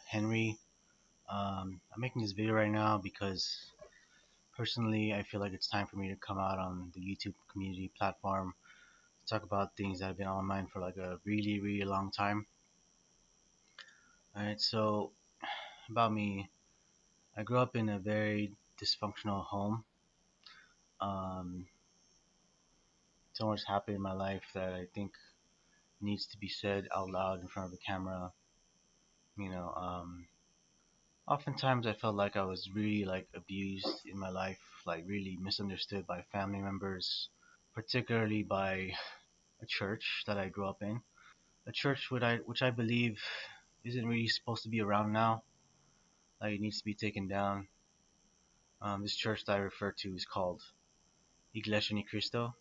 Henry. I'm making this video right now because personally I feel like it's time for me to come out on the YouTube community platform to talk about things that have been on my mind for like a really long time. Alright, so about me, I grew up in a very dysfunctional home. Um, so much happened in my life that I think needs to be said out loud in front of a camera. You know, oftentimes I felt like I was really like abused in my life, like really misunderstood by family members, particularly by a church that I grew up in. A church which I believe isn't really supposed to be around now. Like it needs to be taken down. This church that I refer to is called Iglesia Ni Cristo.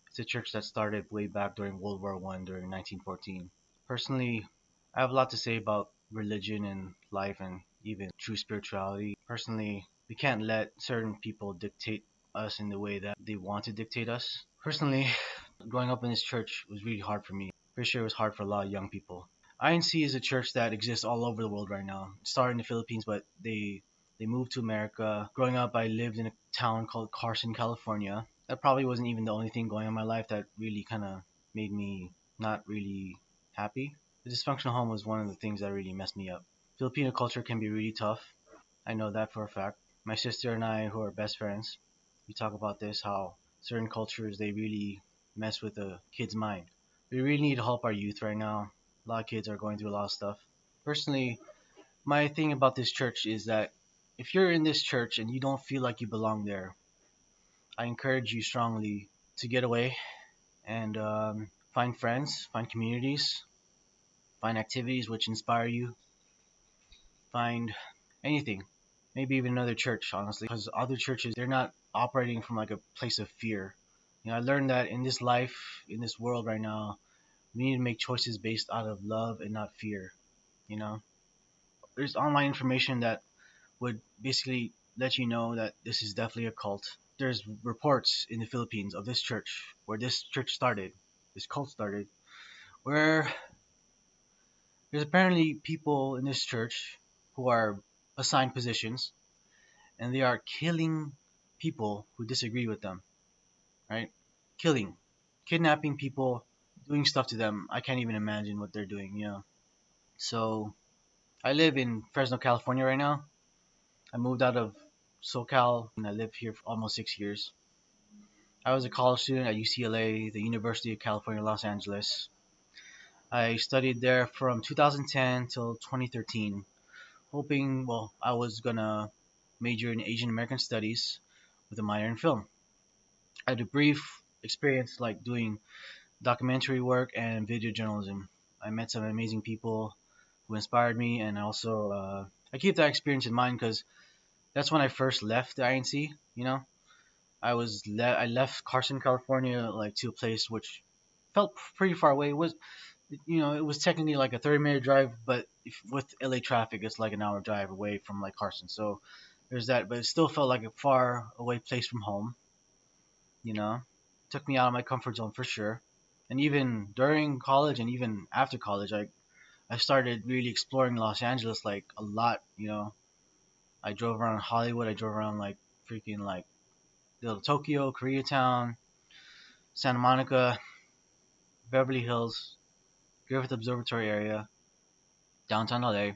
It's a church that started way back during World War One, during 1914. Personally, I have a lot to say about religion and life and even true spirituality. Personally, we can't let certain people dictate us in the way that they want to dictate us. Personally, growing up in this church was really hard for me. Pretty sure it was hard for a lot of young people. INC is a church that exists all over the world right now. It started in the Philippines, but they moved to America. Growing up, I lived in a town called Carson, California. That probably wasn't even the only thing going on in my life that really kind of made me not really happy. The dysfunctional home was one of the things that really messed me up. Filipino culture can be really tough. I know that for a fact. My sister and I, who are best friends, we talk about this, how certain cultures, they really mess with a kid's mind. We really need to help our youth right now. A lot of kids are going through a lot of stuff. Personally, my thing about this church is that if you're in this church and you don't feel like you belong there, I encourage you strongly to get away and find friends, find communities, find activities which inspire you, find anything. Maybe even another church, honestly, because other churches, they're not operating from like a place of fear. I learned that in this life, in this world right now, we need to make choices based out of love and not fear. You know, there's online information that would basically let you know that this is definitely a cult. There's reports in the Philippines of this church, where this church started, this cult started, where there's apparently people in this church who are assigned positions and they are killing people who disagree with them, right? Killing, kidnapping people, doing stuff to them. I can't even imagine what they're doing. So I live in Fresno, California right now. I moved out of SoCal and I lived here for almost 6 years. I was a college student at UCLA, the University of California, Los Angeles. I studied there from 2010 till 2013, hoping, well, I was gonna major in Asian American Studies with a minor in film. I had a brief experience like doing documentary work and video journalism. I met some amazing people who inspired me, and also I keep that experience in mind because that's when I first left the INC. I left Carson, California, like to a place which felt pretty far away. It was technically like a 30-minute drive, but with LA traffic, it's like an hour drive away from like Carson. So there's that, but it still felt like a far away place from home. You know, took me out of my comfort zone for sure. And even during college and even after college, I started really exploring Los Angeles like a lot. I drove around Hollywood. I drove around like freaking like Little Tokyo, Koreatown, Santa Monica, Beverly Hills, Griffith Observatory area, downtown LA,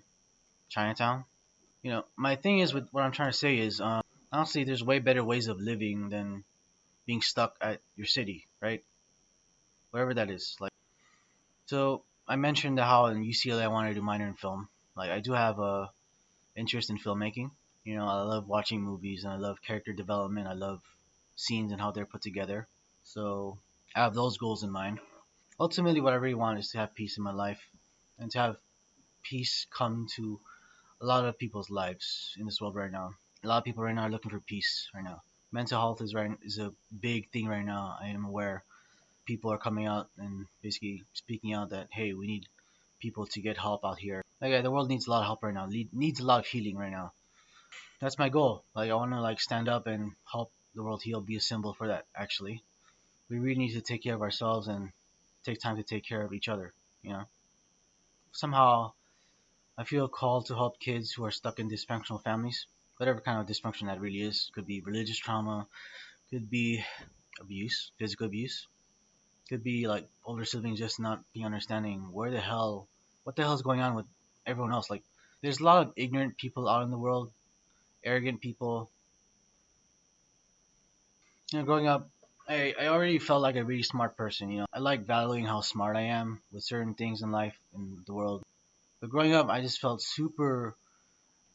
Chinatown. My thing is with what I'm trying to say is, honestly, there's way better ways of living than being stuck at your city, right? Wherever that is. So I mentioned how in UCLA I wanted to do minor in film. Like I do have a interest in filmmaking. I love watching movies and I love character development. I love scenes and how they're put together. So I have those goals in mind. Ultimately, what I really want is to have peace in my life and to have peace come to a lot of people's lives in this world right now. A lot of people right now are looking for peace right now. Mental health is a big thing right now. I am aware people are coming out and basically speaking out that hey, we need people to get help out here. Like the world needs a lot of help right now. Needs a lot of healing right now. That's my goal. Like I want to like stand up and help the world heal. Be a symbol for that. Actually, we really need to take care of ourselves and take time to take care of each other. You know, somehow I feel called to help kids who are stuck in dysfunctional families, whatever kind of dysfunction that really is. Could be religious trauma, could be abuse, physical abuse, could be like older siblings just not being understanding what the hell is going on with everyone else. Like, there's a lot of ignorant people out in the world, arrogant people. Growing up, I already felt like a really smart person. I like valuing how smart I am with certain things in life and the world. But growing up, I just felt super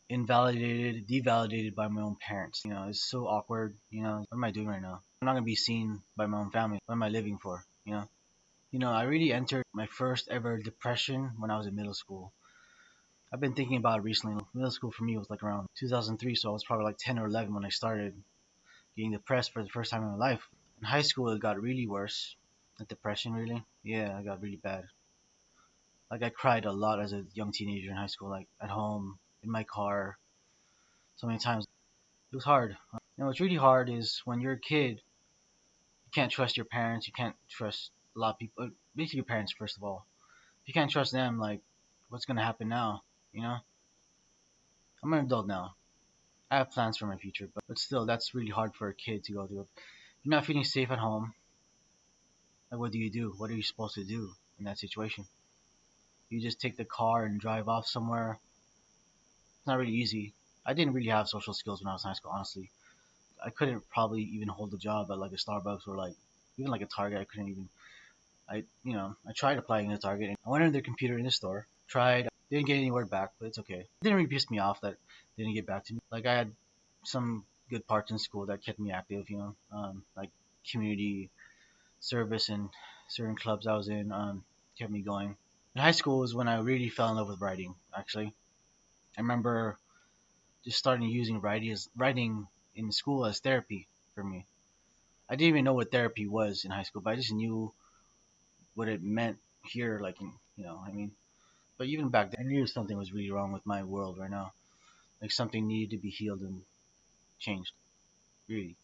invalidated, devalidated by my own parents. It's so awkward. What am I doing right now? I'm not gonna be seen by my own family. What am I living for? I really entered my first ever depression when I was in middle school. I've been thinking about it recently. Middle school for me was like around 2003, so I was probably like 10 or 11 when I started getting depressed for the first time in my life. In high school, it got really worse. The depression, really? Yeah, it got really bad. Like, I cried a lot as a young teenager in high school, like at home, in my car, so many times. It was hard. What's really hard is when you're a kid, you can't trust your parents, you can't trust a lot of people, basically your parents, first of all. If you can't trust them, like, what's gonna happen now? You know? I'm an adult now. I have plans for my future, but still, that's really hard for a kid to go through. You're not feeling safe at home. Like, what do you do? What are you supposed to do in that situation? You just take the car and drive off somewhere. It's not really easy. I didn't really have social skills when I was in high school, honestly. I couldn't probably even hold a job at like a Starbucks or like even like a Target. I couldn't even. I tried applying at Target. And I went on their computer in the store, tried, didn't get any word back, but it's okay. It didn't really piss me off that they didn't get back to me. Like, I had some good parts in school that kept me active. Like community service and certain clubs I was in kept me going. In high school was when I really fell in love with writing. Actually, I remember just starting using writing in school as therapy for me. I didn't even know what therapy was in high school, but I just knew what it meant here, like I mean. But even back then, I knew something was really wrong with my world right now. Like, something needed to be healed and changed. Really.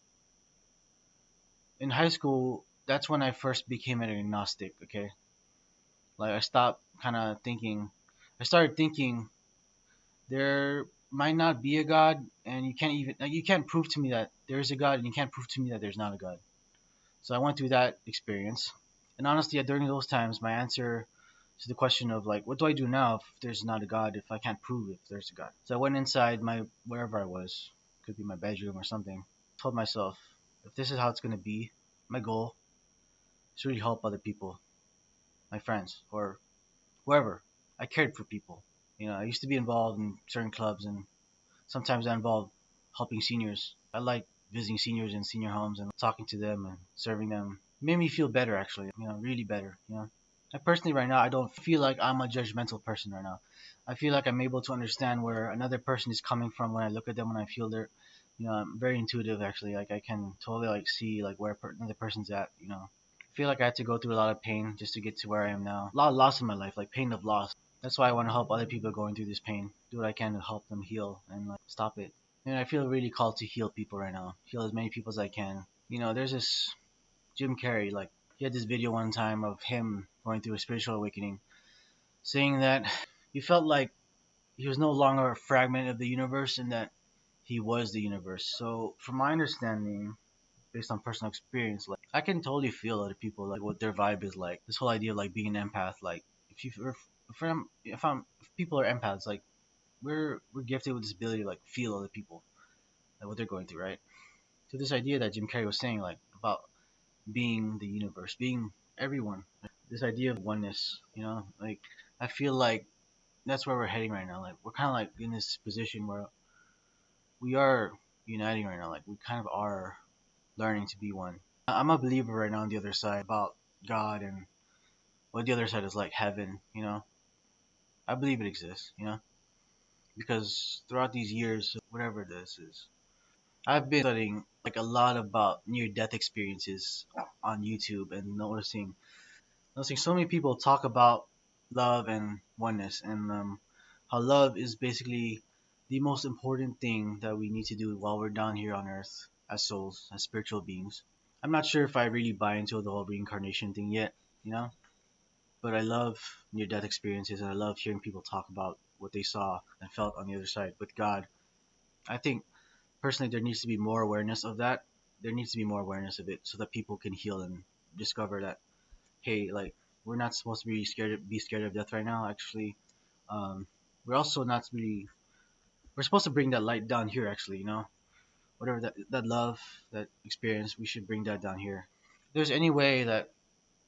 In high school, that's when I first became an agnostic. Okay, like I stopped kind of thinking. I started thinking there might not be a God, and you can't prove to me that there is a God, and you can't prove to me that there's not a God. So I went through that experience, and honestly, during those times, my answer to the question of like, what do I do now if there's not a God, if I can't prove if there's a God? So I went inside my wherever I was, could be my bedroom or something. Told myself, if this is how it's gonna be, my goal is to really help other people, my friends or whoever. I cared for people. I used to be involved in certain clubs, and sometimes I involved helping seniors. I like visiting seniors in senior homes and talking to them and serving them. It made me feel better, actually. Really better. I personally, right now, I don't feel like I'm a judgmental person right now. I feel like I'm able to understand where another person is coming from when I look at them, when I feel their. I'm very intuitive, actually. Like, I can totally like see like where another person's at. I feel like I had to go through a lot of pain just to get to where I am now. A lot of loss in my life, like pain of loss. That's why I want to help other people going through this pain. Do what I can to help them heal and like stop it. And I feel really called to heal people right now. Heal as many people as I can. There's this Jim Carrey, like he had this video one time of him going through a spiritual awakening, saying that he felt like he was no longer a fragment of the universe and that he was the universe. So from my understanding, based on personal experience, like I can totally feel other people, like what their vibe is like. This whole idea of like being an empath, like if people are empaths, like we're gifted with this ability to like feel other people, like what they're going through, right? So this idea that Jim Carrey was saying, like about being the universe, being everyone, this idea of oneness, like I feel like that's where we're heading right now. Like we're kind of like in this position where we are uniting right now. Like we kind of are learning to be one. I'm a believer right now on the other side about God and what the other side is like heaven. I believe it exists. Because throughout these years, whatever this is, I've been studying like a lot about near-death experiences on YouTube and noticing so many people talk about love and oneness and how love is basically the most important thing that we need to do while we're down here on earth as souls, as spiritual beings. I'm not sure if I really buy into the whole reincarnation thing yet, you know, but I love near death experiences and I love hearing people talk about what they saw and felt on the other side with God. I think personally there needs to be more awareness of that. There needs to be more awareness of it so that people can heal and discover that, hey, like, we're not supposed to be scared of death right now. Actually, um, we're also not really. We're supposed to bring that light down here. Actually, whatever that love, that experience, we should bring that down here. If there's any way that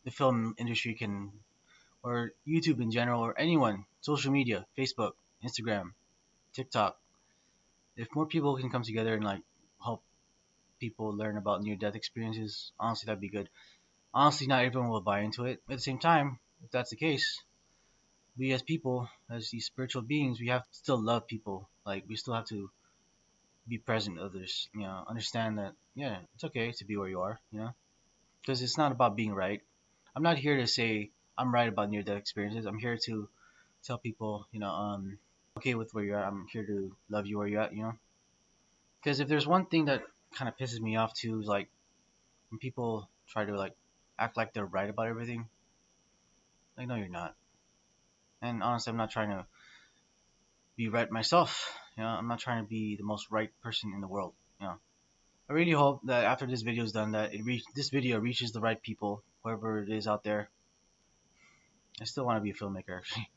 the film industry can, or YouTube in general, or anyone, social media, Facebook, Instagram, TikTok, if more people can come together and like help people learn about near death experiences, honestly, that'd be good. Honestly, not everyone will buy into it. At the same time, if that's the case, we as people, as these spiritual beings, we have to still love people. Like, we still have to be present to others. Understand that, yeah, it's okay to be where you are. Because it's not about being right. I'm not here to say I'm right about near death experiences. I'm here to tell people, okay with where you're at. I'm here to love you where you're at. Because if there's one thing that kind of pisses me off too, is like when people try to like act like they're right about everything. Like, no, you're not. And honestly, I'm not trying to be right myself. I'm not trying to be the most right person in the world. I really hope that after this video is done, that this video reaches the right people, whoever it is out there. I still want to be a filmmaker, actually.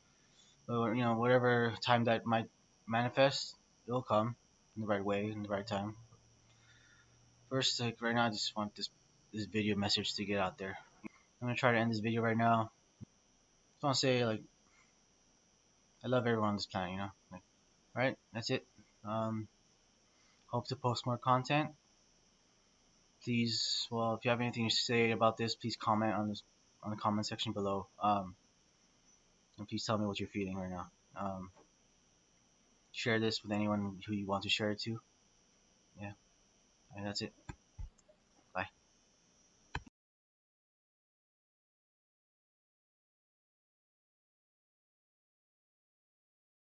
But, whatever time that might manifest, it'll come in the right way, in the right time. First, like right now, I just want this video message to get out there. I'm gonna try to end this video right now. Just want to say, like, I love everyone on this planet. Like, all right, that's it. Um, Hope to post more content. Please, well, if you have anything to say about this, please comment on the comment section below. And please tell me what you're feeling right now. Share this with anyone who you want to share it to. Yeah, and that's it.